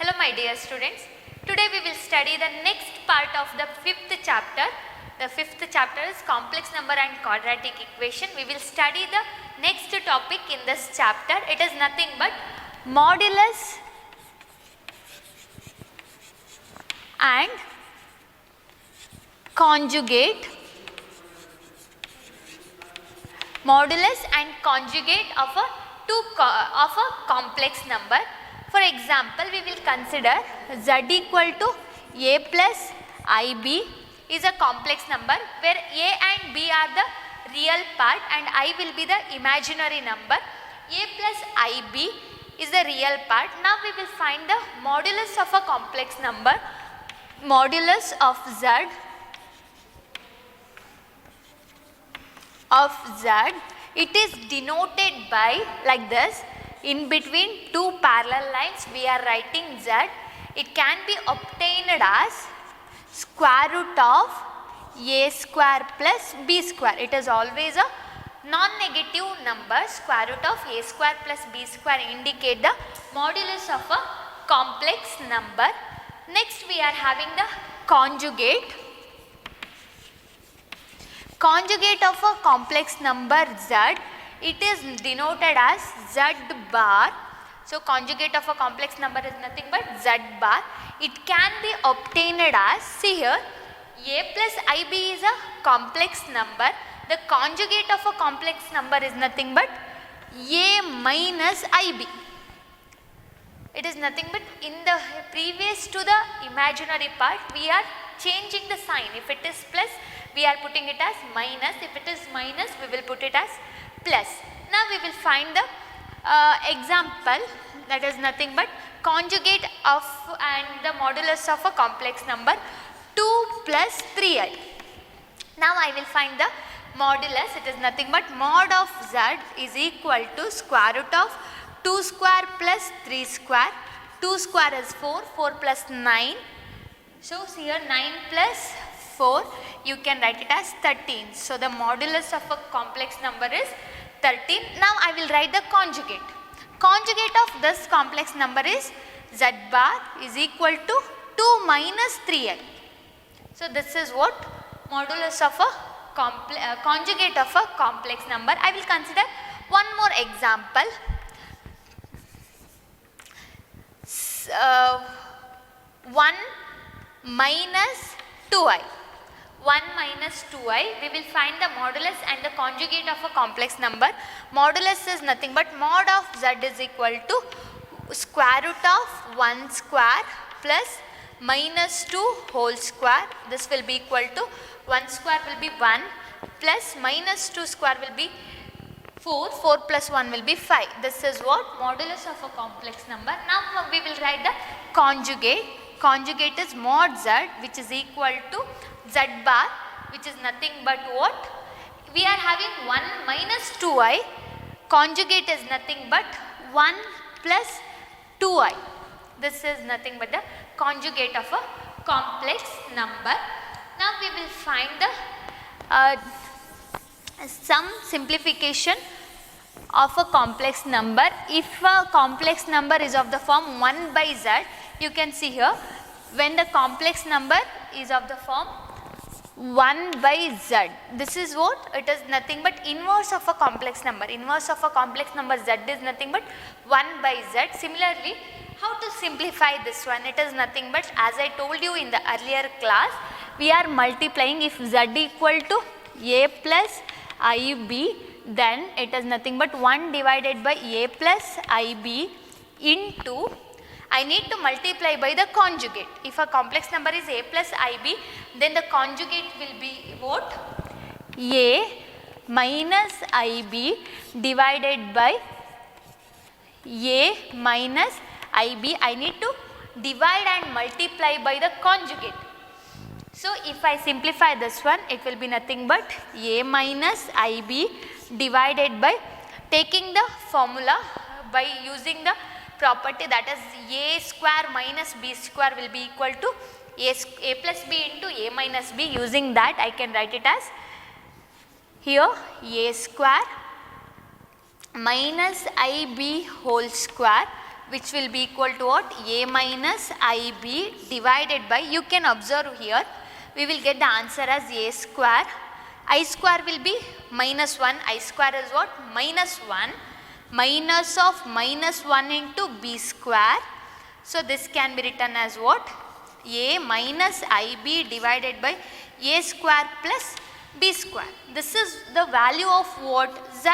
Hello my dear students, today we will study the next part of the fifth chapter. The fifth chapter is complex number and quadratic equation. We will study the next topic in this chapter. It is nothing but modulus and conjugate. Modulus and conjugate of a complex number. For example, we will consider z equal to a plus ib is a complex number where a and b are the real part and I will be the imaginary number. A plus ib is the real part. Now we will find the modulus of a complex number. Modulus of z it is denoted by like this. In between two parallel lines we are writing z. It can be obtained as square root of a square plus b square. It is always a non-negative number. Square root of a square plus b square indicate the modulus of a complex number. Next we are having the conjugate. Conjugate of a complex number z, it is denoted as z bar. So conjugate of a complex number is nothing but z bar. It can be obtained as, see here, a plus ib is a complex number. The conjugate of a complex number is nothing but a minus ib. It is nothing but in the previous to the imaginary part we are changing the sign. If it is plus, we are putting it as minus. If it is minus, we will put it as plus. Now we will find the example, that is nothing but conjugate of and the modulus of a complex number 2 plus 3i. Now I will find the modulus. It is nothing but mod of z is equal to square root of 2 square plus 3 square. 2 square is 4, 4 plus 9. So here 9 plus 4, you can write it as 13. So the modulus of a complex number is 13. Now I will write the conjugate. Conjugate of this complex number is z bar is equal to 2 minus 3i. So this is what modulus of a conjugate of a complex number. I will consider one more example. 1 minus 2i. 1 minus 2i, we will find the modulus and the conjugate of a complex number. Modulus is nothing but mod of z is equal to square root of 1 square plus minus 2 whole square. This will be equal to 1 square will be 1 plus minus 2 square will be 4, 4 plus 1 will be 5. This is what modulus of a complex number. Now we will write the conjugate. Conjugate is mod z which is equal to z bar, which is nothing but what? We are having 1 minus 2i. Conjugate is nothing but 1 plus 2i. This is nothing but the conjugate of a complex number. Now we will find the some simplification of a complex number. If a complex number is of the form 1 by z, you can see here when the complex number is of the form 1 by z. This is what? It is nothing but inverse of a complex number. Inverse of a complex number z is nothing but 1 by z. Similarly, how to simplify this one? It is nothing but, as I told you in the earlier class, we are multiplying. If z equal to a plus ib, then it is nothing but 1 divided by a plus ib into, I need to multiply by the conjugate. If a complex number is a plus ib, then the conjugate will be what? A minus ib divided by a minus ib. I need to divide and multiply by the conjugate. So if I simplify this one, it will be nothing but a minus ib divided by, taking the formula by using the property, that is a square minus b square will be equal to a plus b into a minus b. Using that I can write it as here a square minus ib whole square which will be equal to what? A minus IB divided by, you can observe here, we will get the answer as A square. I square will be minus 1. I square is what? Minus 1. Minus of minus 1 into B square. So this can be written as what? A minus IB divided by A square plus B square. This is the value of what? Z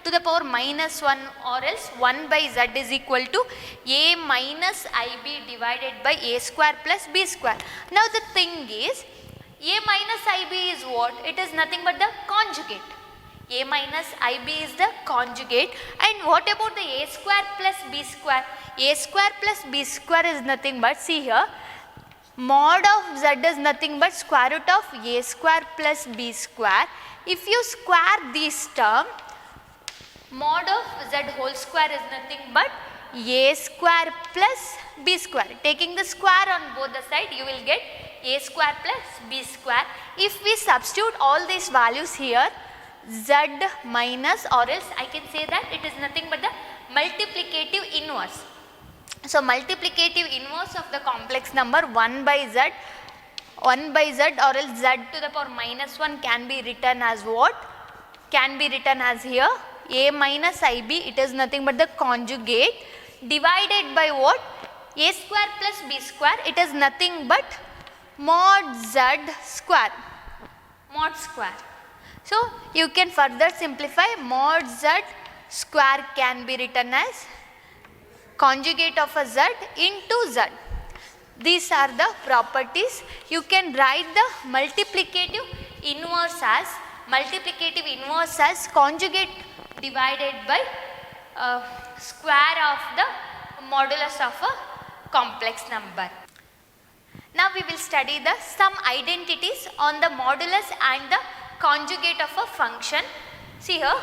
to the power minus 1, or else 1 by Z is equal to A minus IB divided by A square plus B square. Now the thing is, A minus IB is what? It is nothing but the conjugate. A minus IB is the conjugate. And what about the A square plus B square? A square plus B square is nothing but, see here, mod of Z is nothing but square root of A square plus B square. If you square this term, mod of Z whole square is nothing but A square plus B square. Taking the square on both the side, you will get A square plus B square. If we substitute all these values here, Z minus, or else I can say that it is nothing but the multiplicative inverse. So multiplicative inverse of the complex number 1 by Z or else Z to the power minus 1 can be written as what? Can be written as here A minus IB, it is nothing but the conjugate, divided by what? A square plus B square, it is nothing but mod Z square, mod square. So you can further simplify, mod Z square can be written as conjugate of a Z into Z. These are the properties. You can write the multiplicative inverse as conjugate divided by square of the modulus of a complex number. Now we will study the some identities on the modulus and the conjugate of a function. See here,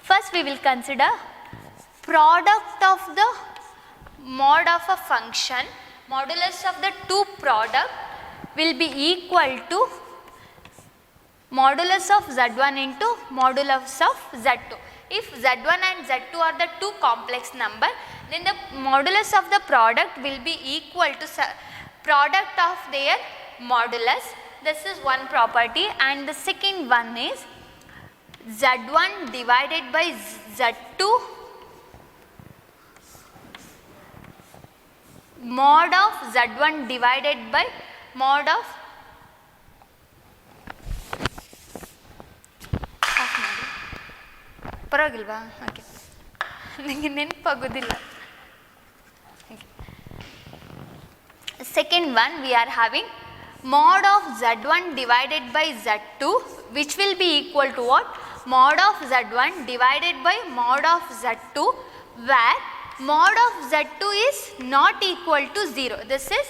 first we will consider product of the mod of a function. Modulus of the two product will be equal to modulus of Z1 into modulus of Z2. If Z1 and Z2 are the two complex number, then the modulus of the product will be equal to product of their modulus. This is one property, and the second one is Z1 divided by Z2 mod of Z1 divided by mod of ಪರವಾಗಿಲ್ವಾ? Okay, ನನಗೆ ನೆನಪಾಗೋದಿಲ್ಲ. Second one, we are having mod of Z1 divided by Z2, which will be equal to what? Mod of Z1 divided by mod of Z2, where mod of Z2 is not equal to 0. This is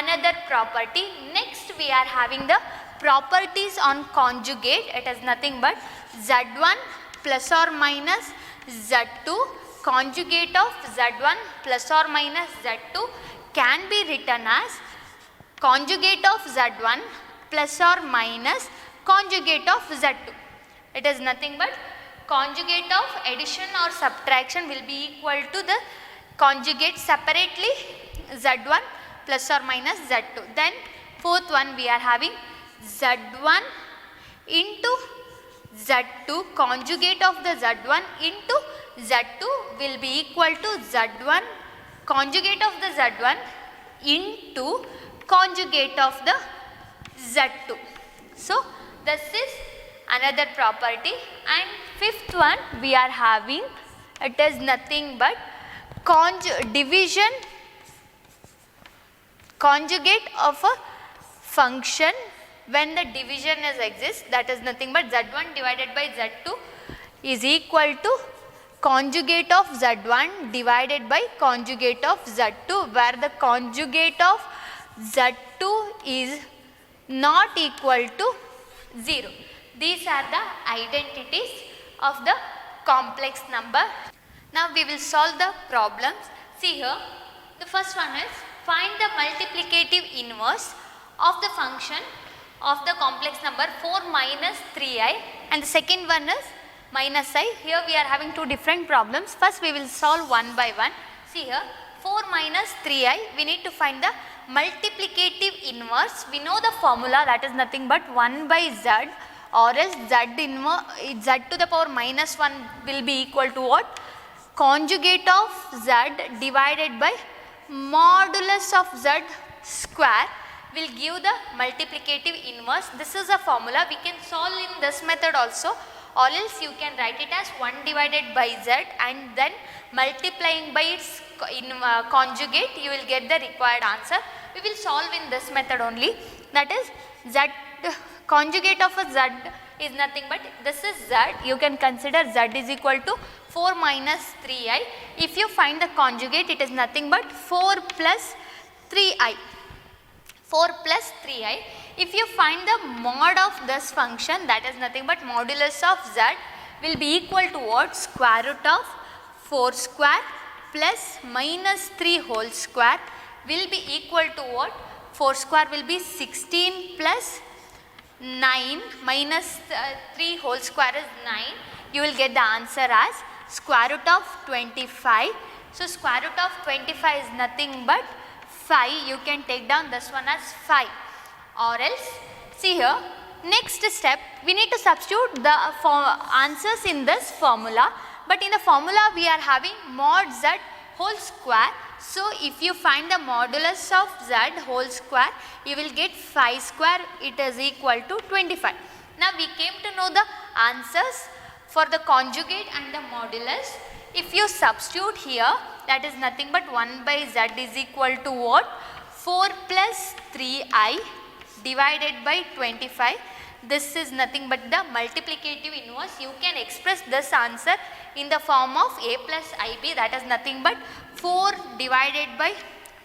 another property. Next we are having the properties on conjugate. It is nothing but Z1 plus or minus Z2, conjugate of Z1 plus or minus Z2 can be written as conjugate of Z1 plus or minus conjugate of Z2. It is nothing but conjugate of addition or subtraction will be equal to the conjugate separately Z1 plus or minus Z2. Then fourth one, we are having Z1 into Z2, conjugate of the Z1 into Z2 will be equal to Z1 conjugate of the Z1 into conjugate of the Z2. So this is another property. And fifth one, we are having, it is nothing but division conjugate of a function when the division exists, that is nothing but Z1 divided by Z2 is equal to conjugate of Z1 divided by conjugate of Z2, where the conjugate of Z2 is not equal to 0. These are the identities of the complex number. Now we will solve the problems. See here, the first one is find the multiplicative inverse of the function of the complex number 4 minus 3i, and the second one is minus I. Here we are having two different problems. First we will solve one by one. See here, 4 minus 3i, we need to find the multiplicative inverse. We know the formula, that is nothing but 1 by z, or else z to the power minus 1 will be equal to what? Conjugate of z divided by modulus of z square will give the multiplicative inverse. This is a formula. We can solve in this method also, or else you can write it as 1 divided by z and then multiplying by its conjugate, you will get the required answer. We will solve in this method only. That is z conjugate of a z is nothing but this is z. You can consider z is equal to 4 minus 3i. If you find the conjugate, it is nothing but 4 plus 3i. 4 plus 3i. If you find the mod of this function, that is nothing but modulus of z will be equal to what? Square root of 4 square plus minus 3 whole square will be equal to what? 4 square will be 16 plus 9 minus 3 whole square is 9. You will get the answer as square root of 25. So, square root of 25 is nothing but 5. You can take down this one as 5, or else see here, next step we need to substitute the answers in this formula, but in the formula we are having mod z whole square. So, if you find the modulus of z whole square, you will get 5 square, it is equal to 25. Now, we came to know the answers for the conjugate and the modulus. If you substitute here, that is nothing but 1 by z is equal to what? 4 plus 3i divided by 25. This is nothing but the multiplicative inverse. You can express this answer in the form of a plus ib, that is nothing but 4 divided by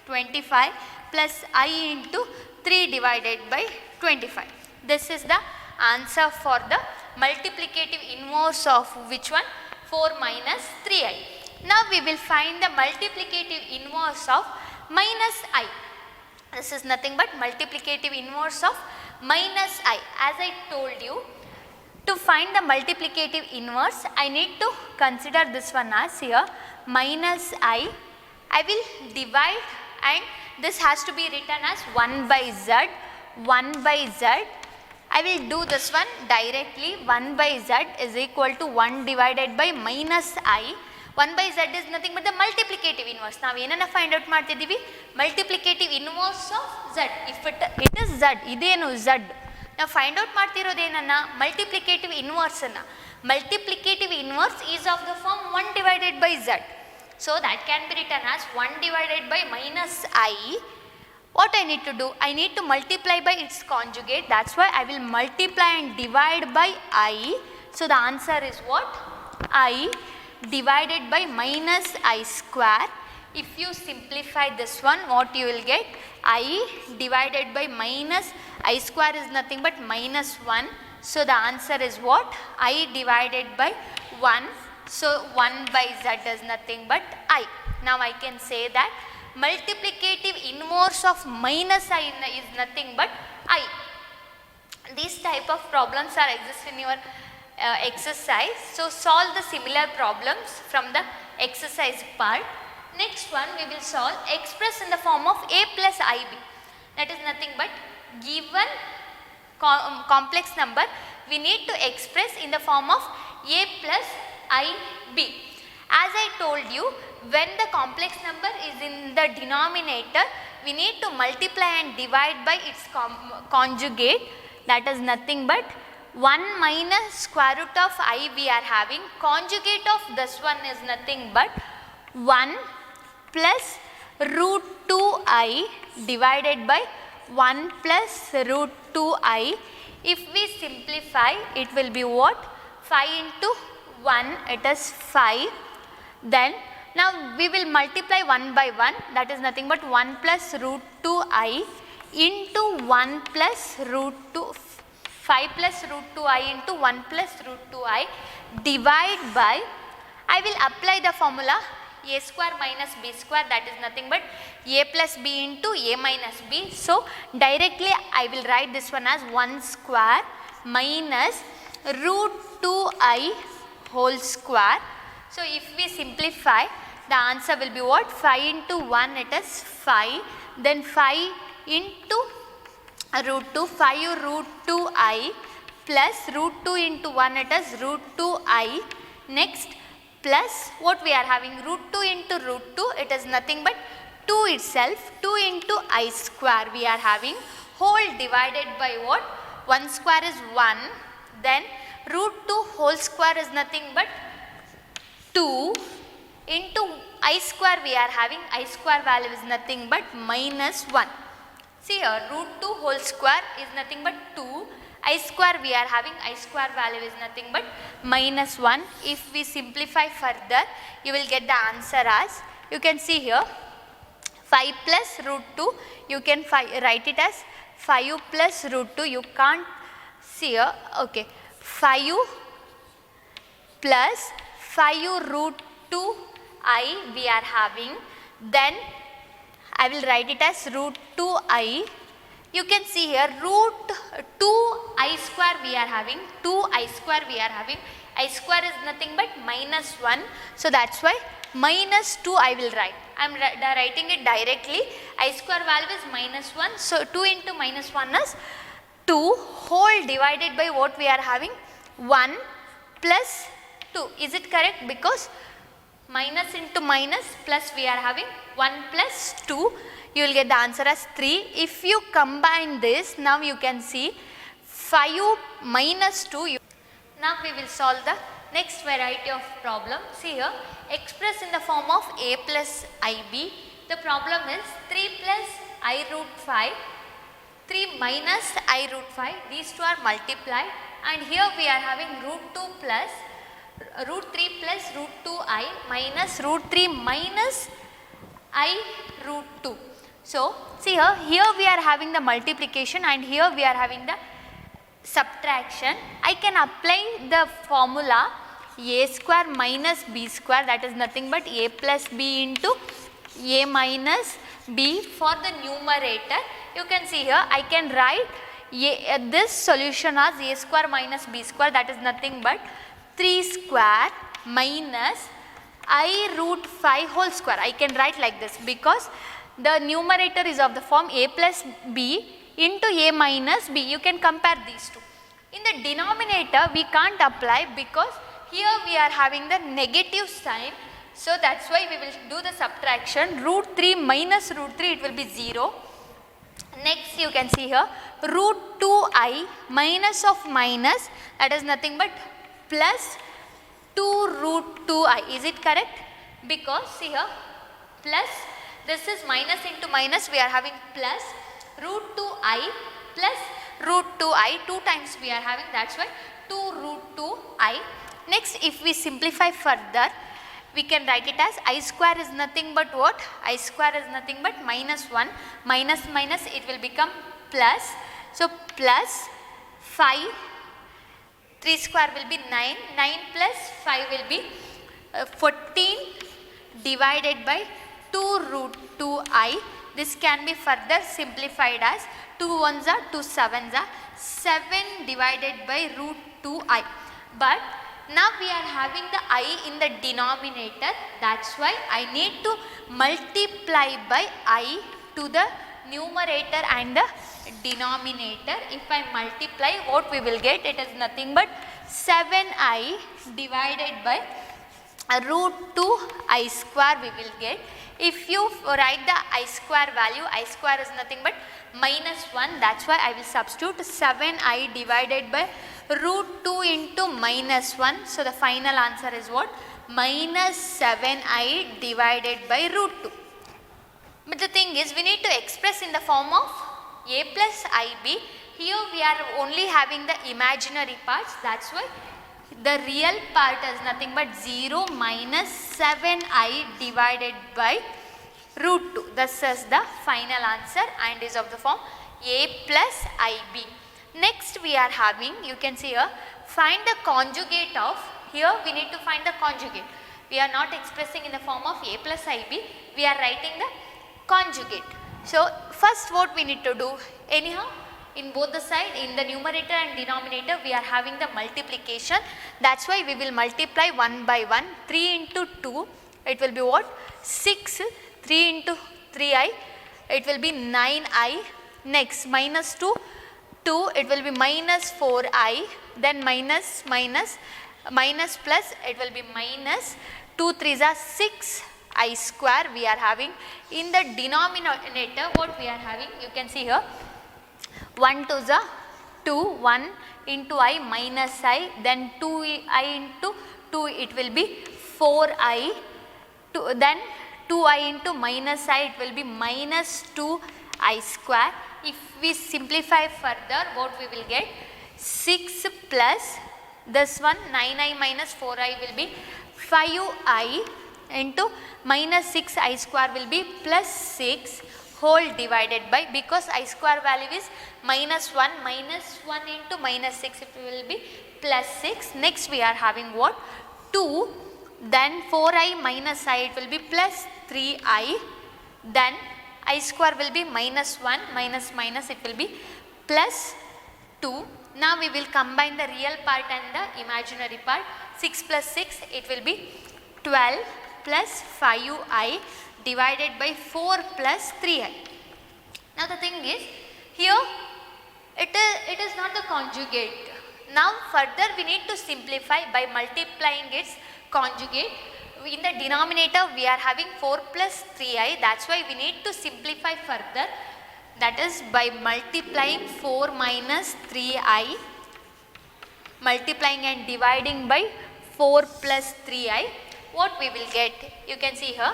25 plus I into 3 divided by 25. This is the answer for the multiplicative inverse of which one? 4 minus 3i. Now, we will find the multiplicative inverse of minus I. This is nothing but multiplicative inverse of minus I. As I told you, to find the multiplicative inverse, I need to consider this one as here minus I. I will divide, and this has to be written as 1 by z. 1 by z. I will do this one directly. 1 by z is equal to 1 divided by minus I. 1 by z is nothing but the multiplicative inverse. Now, we will find out multiplicative inverse of z. If it is z, idenu z. Now, find out multiplicative inverse. Multiplicative inverse is of the form 1 divided by z. So, that can be written as 1 divided by minus I. What I need to do? I need to multiply by its conjugate. That is why I will multiply and divide by I. So, the answer is what? I divided by minus I square. If you simplify this one, what you will get? I divided by minus I square is nothing but minus 1. So, the answer is what? I divided by 1. So, 1 by z is nothing but I. Now, I can say that multiplicative inverse of minus I is nothing but I. These type of problems are exist in your exercise. So, solve the similar problems from the exercise part. Next one we will solve express in the form of a plus ib. That is nothing but given complex number, we need to express in the form of a plus ib. As I told you, when the complex number is in the denominator, we need to multiply and divide by its conjugate. That is nothing but 1 minus square root of I we are having. Conjugate of this one is nothing but 1 plus root 2i divided by 1 plus root 2i. If we simplify, it will be what? 5 into 1, it is 5. Then now we will multiply 1 by 1, that is nothing but 1 plus root 2i into 1 plus root 2, 5 plus root 2i into 1 plus root 2i divide by, I will apply the formula a square minus b square, that is nothing but a plus b into a minus b. So, directly I will write this one as 1 square minus root 2i whole square. So, if we simplify, the answer will be what? 5 into 1 it is 5, then 5 into root 2, 5 root 2i plus root 2 into 1 it is root 2i. Next plus what we are having, root 2 into root 2 it is nothing but 2 itself, 2 into I square we are having, whole divided by what? 1 square is 1, then root 2 whole square is nothing but 2 into I square we are having, I square value is nothing but minus 1. See here, root 2 whole square is nothing but 2, I square we are having, I square value is nothing but minus 1. If we simplify further, you will get the answer as, you can see here, 5 plus root 2, you can write it as 5 plus root 2, you can't see here, okay, 5 plus 5 root 2 I we are having, then I will write it as root 2 I. You can see here root 2 I square we are having, 2 I square we are having, I square is nothing but minus 1. So that's why minus 2 I will write. I am writing it directly, I square value is minus 1. So 2 into minus 1 is 2 whole divided by what we are having, 1 plus 2. Is it correct? Because minus into minus plus we are having 1 plus 2. You will get the answer as 3. If you combine this, now you can see 5 minus 2. Now we will solve the next variety of problem. See here, express in the form of a plus ib. The problem is 3 plus I root 5, 3 minus I root 5. These two are multiplied, and here we are having root 2 plus root 3 plus root 2i minus root 3 minus I root 2. So see here we are having the multiplication and here we are having the subtraction. I can apply the formula a square minus b square, that is nothing but a plus b into a minus b for the numerator. You can see here I can write this solution as a square minus b square, that is nothing but 3 square minus I root 5 whole square. I can write like this because the numerator is of the form a plus b into a minus b. You can compare these two. In the denominator we can't apply because here we are having the negative sign. So that's why we will do the subtraction. Root 3 minus root 3, it will be 0. Next you can see here root 2i minus of minus, that is nothing but plus 2 root 2i. Is it correct? Because see here plus, this is minus into minus, we are having plus root 2i plus root 2i, 2 times we are having, that's why 2 root 2i. Next if we simplify further, we can write it as I square is nothing but what? I square is nothing but minus 1, minus minus it will become plus. So plus 5, 3 square will be 9, 9 plus 5 will be 14 divided by 2 root 2i. This can be further simplified as 2 ones are 2 sevens are 7 divided by root 2i. But now we are having the I in the denominator, that's why I need to multiply by I to the numerator and the denominator. If I multiply, what we will get, it is nothing but 7i divided by root 2i square we will get. If you write the I square value, I square is nothing but minus 1, that's why I will substitute 7i divided by root 2 into minus 1. So the final answer is what? Minus 7i divided by root 2. But the thing is, we need to express in the form of a plus ib. Here we are only having the imaginary parts, that's why the real part is nothing but 0 minus 7i divided by root 2. This is the final answer and is of the form a plus ib. Next we are having, you can see here, find the conjugate of, here we need to find the conjugate. We are not expressing in the form of a plus ib, we are writing the conjugate. So first what we need to do, anyhow in both the side, in the numerator and denominator we are having the multiplication, that's why we will multiply 1 by 1, 3 into 2, it will be what? 6, 3 into 3i, it will be 9i. Next minus 2, 2, it will be minus 4i, then minus plus, it will be minus 2 3s are 6i square we are having. In the denominator what we are having, you can see here, 1 2s are 2, 1 into I minus I, then 2i into 2, it will be 4i, then 2i into minus I, it will be minus 2i square. If we simplify further, what we will get? 6 plus this one 9i minus 4i will be 5i into minus 6i square will be plus 6 whole divided by, because I square value is minus 1 into minus 6, it will be plus 6. Next we are having what? 2, then 4i minus I, it will be plus 3i, then I square will be minus 1 minus it will be plus 2. Now we will combine the real part and the imaginary part. 6 plus 6, it will be 12 plus 5i divided by 4 plus 3i. Now the thing is, here it is not the conjugate. Now further we need to simplify by multiplying its conjugate. In the denominator we are having 4 plus 3i, that's why we need to simplify further, that is by multiplying 4 minus 3i, multiplying and dividing by 4 plus 3i. What we will get? You can see here,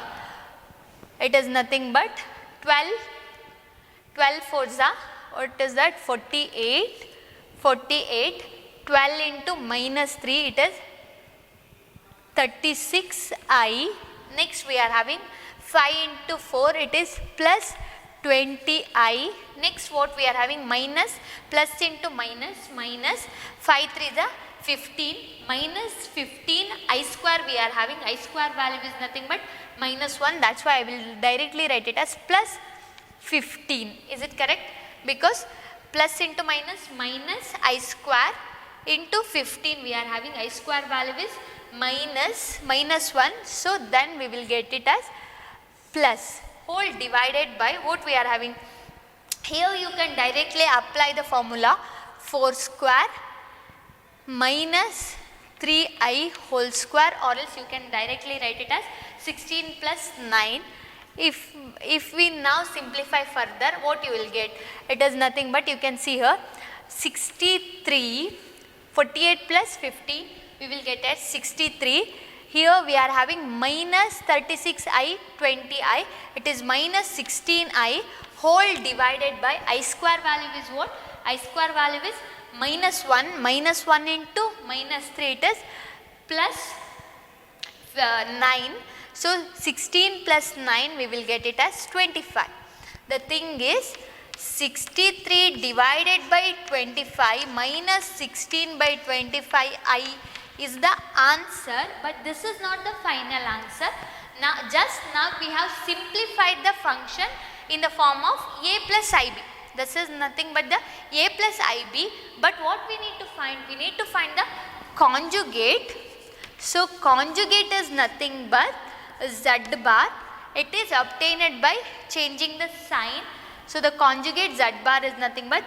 it is nothing but 12 fours are, what is that? 48, 12 into minus 3, it is 36i. Next we are having 5 into 4, it is plus 20i. Next what we are having? Minus, plus into minus, 5 3 is 15, minus 15 I square we are having. I square value is nothing but minus 1, that's why I will directly write it as plus 15. Is it correct? Because plus into minus I square into 15 we are having. I square value is minus 1, so then we will get it as plus whole divided by what we are having. Here you can directly apply the formula 4 square minus 3i whole square, or else you can directly write it as 16 plus 9. If we now simplify further, what you will get? It is nothing but, you can see here, 63, 48 plus 15, we will get as 63. Here we are having minus 36i, 20i, it is minus 16i whole divided by I square value is what? I square value is minus 1 into minus 3, it is plus 9. So 16 plus 9 we will get it as 25. The thing is, 63 divided by 25 minus 16 by 25i is the answer, but this is not the final answer. Now we have simplified the function in the form of a plus ib. This is nothing but the a plus ib, but what we need to find? We need to find the conjugate. So conjugate is nothing but z bar. It is obtained by changing the sign. So the conjugate z bar is nothing but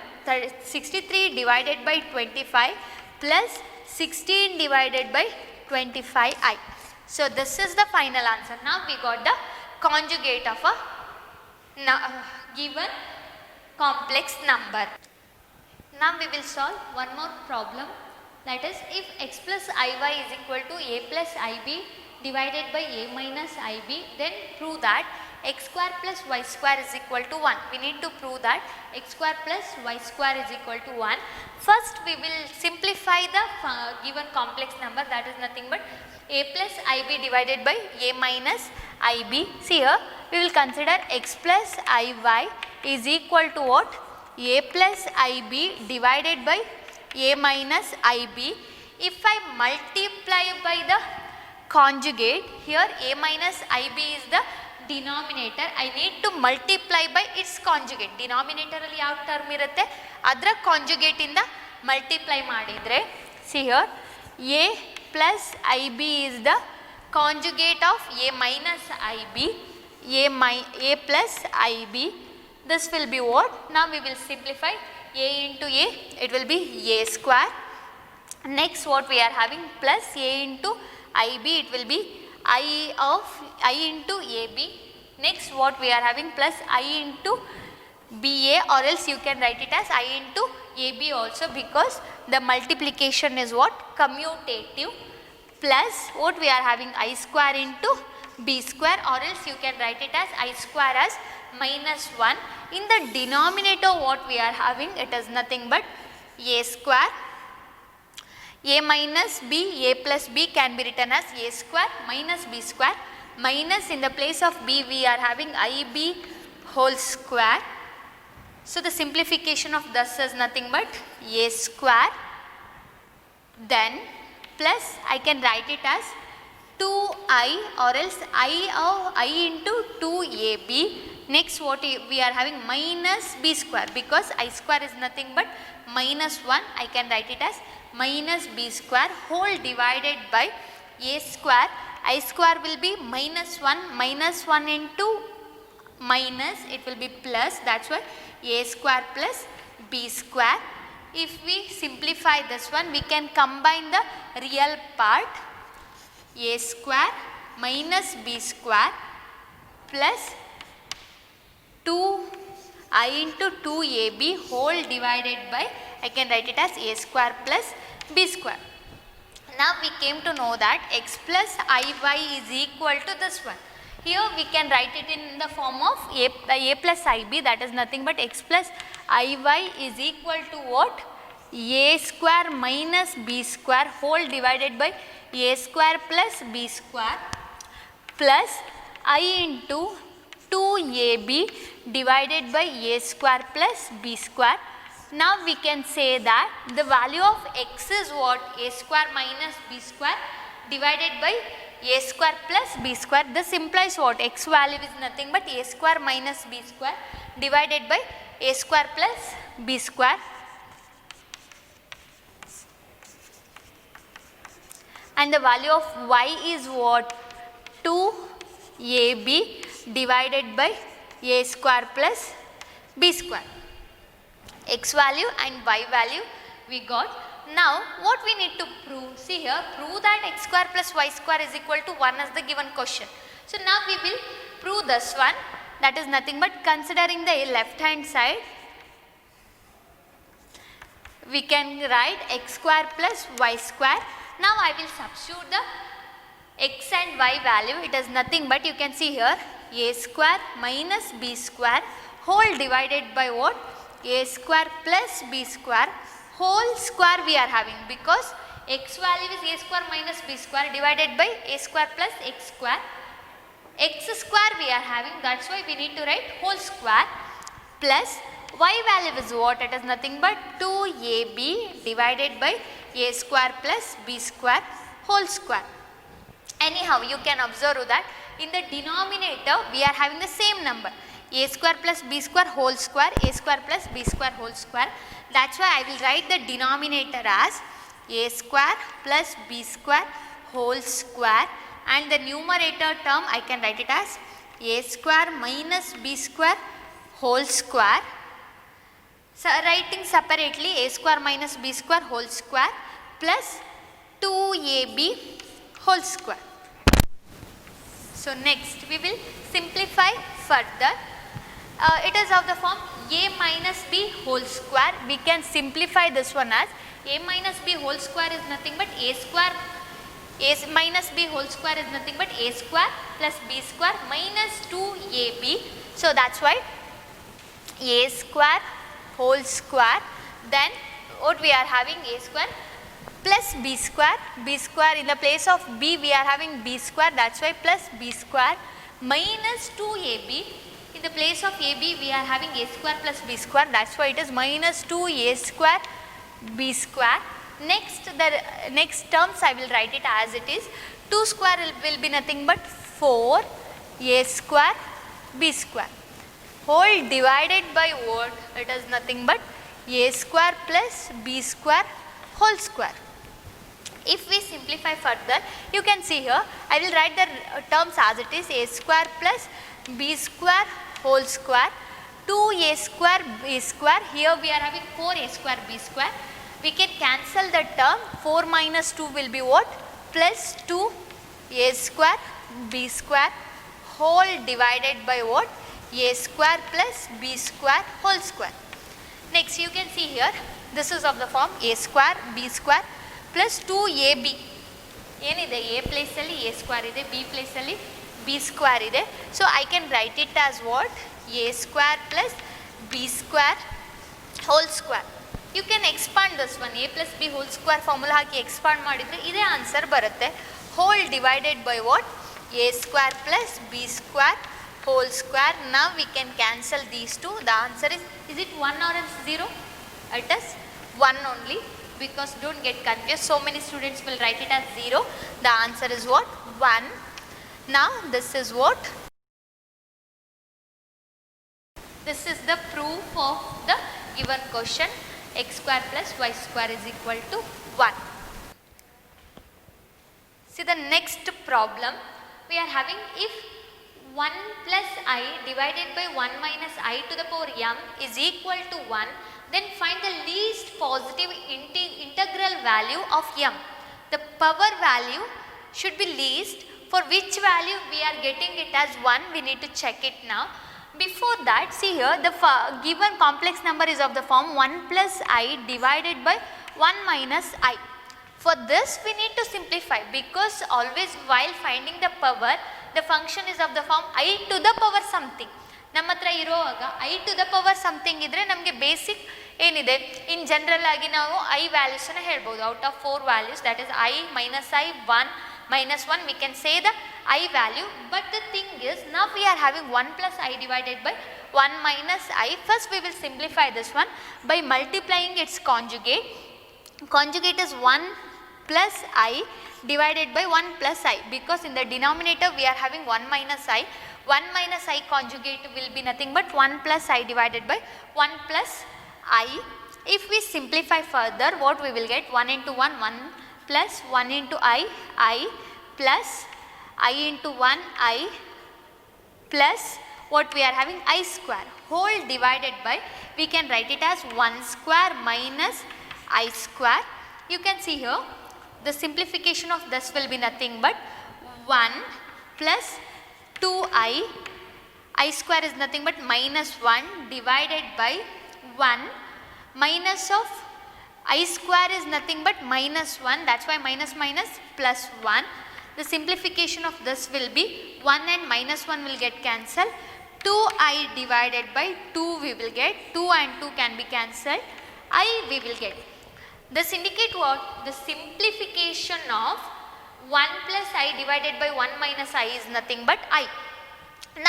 63 divided by 25 plus 16 divided by 25i. So this is the final answer. Now we got the conjugate of a given complex number. Now we will solve one more problem, that is, if x plus iy is equal to a plus ib divided by a minus ib, then prove that x square plus y square is equal to 1. We need to prove that x square plus y square is equal to 1. First we will simplify the given complex number, that is nothing but a plus ib divided by a minus ib. See here, we will consider x plus iy is equal to what? A plus ib divided by a minus ib. If I multiply by the conjugate, here a minus ib is the denominator, I need to multiply by its conjugate. Denominator alli yav term irutte, adra conjugate inda multiply madidre, see here, a plus ib is the conjugate of a minus ib, a plus ib. This will be what? Now we will simplify a into a, it will be a square. Next what we are having, plus a into ib, it will be I into ab. Next what we are having, plus I into ba, or else you can write it as I into ab also, because the multiplication is what? Commutative. Plus what we are having, I square into b square, or else you can write it as I square as minus 1. In the denominator what we are having, it is nothing but a square. A minus b, a plus b can be written as a square minus b square, minus in the place of b we are having ib whole square. So the simplification of this is nothing but a square, then plus I can write it as 2i, or else I into 2ab. Next what we are having, minus b square, because I square is nothing but minus 1, I can write it as minus b square whole divided by a square. I square will be minus 1 into minus, it will be plus, that is why a square plus b square. If we simplify this one, we can combine the real part, a square minus b square plus 2i into 2ab whole divided by, I can write it as a square plus b square. Now we came to know that x plus iy is equal to this one. Here we can write it in the form of a plus ib, that is nothing but x plus iy is equal to what? A square minus b square whole divided by a square plus b square plus I into 2ab divided by a square plus b square. Now we can say that the value of x is what? A square minus b square divided by a square plus b square. This implies what? X value is nothing but a square minus b square divided by a square plus b square. And the value of y is what? 2ab divided by a square plus b square. X value and y value we got. Now what we need to prove? See here, prove that x square plus y square is equal to 1 as the given question. So now we will prove this one, that is nothing but considering the left hand side, we can write x square plus y square. Now I will substitute the x and y value, it is nothing but you can see here a square minus b square whole divided by what? A square plus b square whole square we are having, because x value is a square minus b square divided by a square plus x square. X square we are having, that is why we need to write whole square, plus y value is what? It is nothing but 2ab divided by a square plus b square whole square. Anyhow, you can observe that in the denominator we are having the same number, a square plus b square whole square, a square plus b square whole square. That is why I will write the denominator as a square plus b square whole square, and the numerator term I can write it as a square minus b square whole square. So writing separately, a square minus b square whole square plus 2ab whole square. So next we will simplify further. It is of the form a minus b whole square. We can simplify this one as a minus b whole square is nothing but a square, a minus b whole square is nothing but a square plus b square minus 2ab. So that's why a square whole square, then what we are having, a square plus b square in the place of b we are having b square, that's why plus b square minus 2ab. In the place of ab we are having a square plus b square, that's why it is minus 2a square b square. Next, the next terms I will write it as it is. 2 square will be nothing but 4a square b square whole divided by what? It is nothing but a square plus b square whole square. If we simplify further, you can see here, I will write the terms as it is: a square plus b square whole square, 2a square b square. Here we are having 4a square b square. We can cancel the term. 4 minus 2 will be what? Plus 2a square b square whole divided by what? A square plus b square whole square. Next you can see here, this is of the form a square b square plus 2ab. ಏನಿದೆ a place ಅಲ್ಲಿ a square ಇದೆ, b place ಅಲ್ಲಿ b square ಇದೆ. So I can write it as what? A square plus b square whole square. You can expand this one, a plus b whole square formula hockey expand ಮಾಡಿದರೆ ಇದೇ answer ಬರುತ್ತೆ. Whole divided by what? A square plus b square whole square. Now we can cancel these two. The answer is it 1 or else 0? It is 1 only, because don't get confused, so many students will write it as 0. The answer is what? 1. Now this is what? This is the proof of the given question. X square plus y square is equal to 1. See the next problem we are having. If 1 plus I divided by 1 minus I to the power m is equal to 1, then find the least positive integral value of m. The power value should be least. For which value we are getting it as 1, we need to check it now. Before that, see here, the given complex number is of the form 1 plus I divided by 1 minus I. For this we need to simplify, because always while finding the power, the function is of the form I to the power something. ನಮ್ಮ ಹತ್ರ ಇರುವಾಗ I to the power something ಇದ್ದರೆ ನಮಗೆ basic ಏನಿದೆ, in general ಆಗಿ ನಾವು I ವ್ಯಾಲ್ಯೂಸನ್ನು ಹೇಳ್ಬೋದು. Out of 4 values, that is I minus I, 1 minus 1, we can say the I value. But the thing is, now we are having 1 plus I divided by 1 minus I. First we will simplify this one by multiplying its conjugate. Conjugate is 1 plus I divided by 1 plus I, because in the denominator we are having 1 minus I. 1 minus I conjugate will be nothing but 1 plus I divided by 1 plus I. If we simplify further, what we will get? 1 into 1, 1 plus 1 into I plus I into 1 I plus what we are having? I square whole divided by, we can write it as 1 square minus I square. You can see here, the simplification of this will be nothing but 1 plus 2I, I square is nothing but minus 1 divided by 1 minus of I square is nothing but minus 1, that's why minus minus plus 1. The simplification of this will be 1 and minus 1 will get cancelled. 2I divided by 2 we will get, 2 and 2 can be cancelled, I we will get. This indicate what? The simplification of 1 plus I divided by 1 minus I is nothing but I.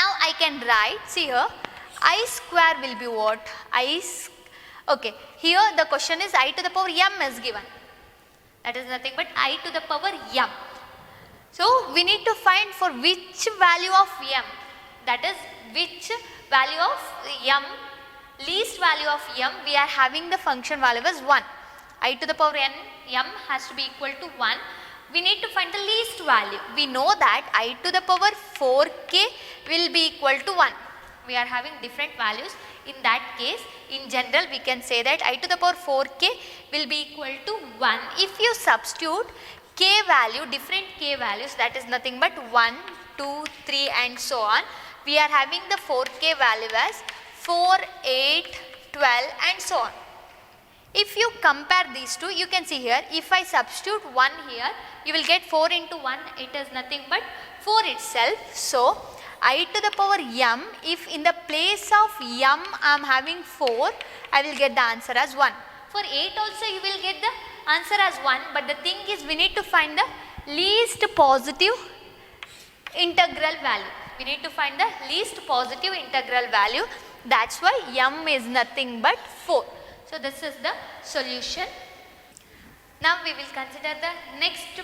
Now I can write, see here, I square will be what? Okay, here the question is I to the power m is given. That is nothing but I to the power m. So we need to find for which value of m, that is which value of m, least value of m, we are having the function value as 1. I to the power m has to be equal to 1. We need to find the least value. We know that I to the power 4k will be equal to 1. We are having different values. In that case, in general we can say that I to the power 4k will be equal to 1. If you substitute k value, different k values, that is nothing but 1, 2, 3 and so on, we are having the 4k value as 4, 8, 12 and so on. If you compare these two, you can see here, if I substitute 1 here, you will get 4 into 1, it is nothing but 4 itself. So I to the power m, if in the place of m I am having 4, I will get the answer as 1. For 8 also you will get the answer as 1, but the thing is we need to find the least positive integral value. We need to find the least positive integral value. That's why m is nothing but 4. So this is the solution. Now we will consider the next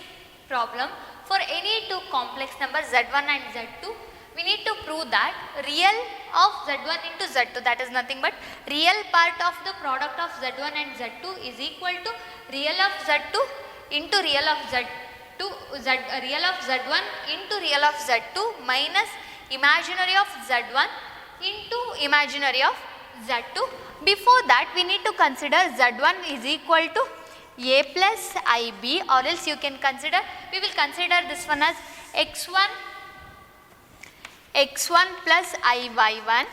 problem. For any two complex numbers z1 and z2, we need to prove that real of z1 into z2, that is nothing but real part of the product of z1 and z2 is equal to real of z2 into real of real of z1 into real of z2 minus imaginary of z1 into imaginary of z2. Before that we need to consider z1 is equal to a plus ib, or else you can consider, we will consider this one as x1 plus iy1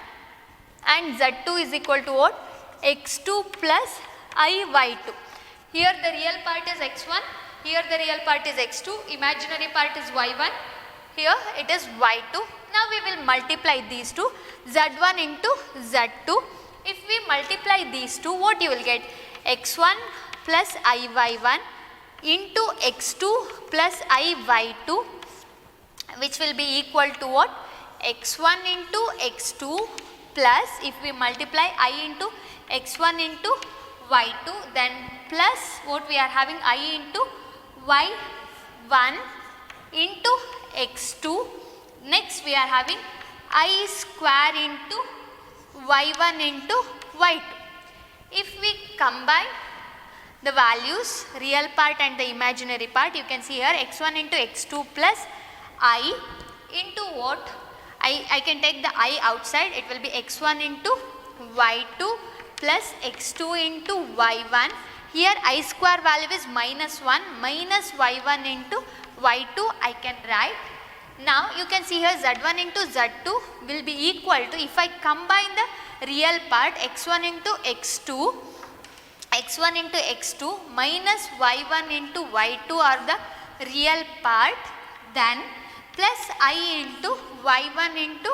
and z2 is equal to what? x2 plus iy2. Here the real part is x1, here the real part is x2, imaginary part is y1, here it is y2. Now we will multiply these two, z1 into z2. If we multiply these two, what you will get? x1 plus iy1 into x2 plus iy2, which will be equal to what? x1 into x2 plus, if we multiply I into x1 into y2, then plus what we are having, I into y1 into x2. Next we are having I square into y1 into y2. If we combine the values, real part and the imaginary part, you can see here x1 into x2 plus I into what? I can take the I outside, it will be x1 into y2 plus x2 into y1. Here I square value is minus 1 minus y1 into y2 I can write. Now you can see here z1 into z2 will be equal to, if I combine the real part x1 into x2 minus y1 into y2 are the real part, then plus I into y1 into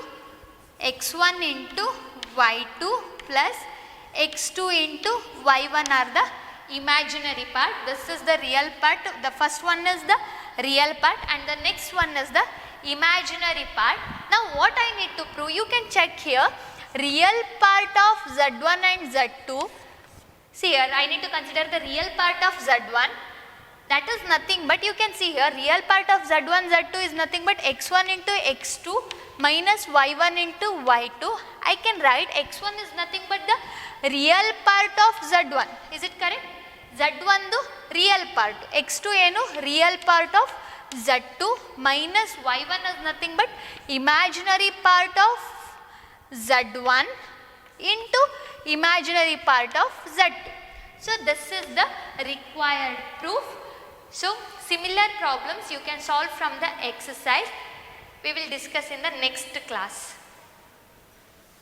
x1 into y2 plus x2 into y1 are the imaginary part. This is the real part. The first one is the real part and the next one is the imaginary part. Now what I need to prove, you can check here, real part of z1 and z2. See here, I need to consider the real part of z1. That is nothing but, you can see here, real part of z1, z2 is nothing but x1 into x2 minus y1 into y2. I can write x1 is nothing but the real part of z1. Is it correct? z1 the real part, x2 enu real part of z2 minus y1 is nothing but imaginary part of z1 into imaginary part of z2. So this is the required proof. So similar problems you can solve from the exercise. We will discuss in the next class.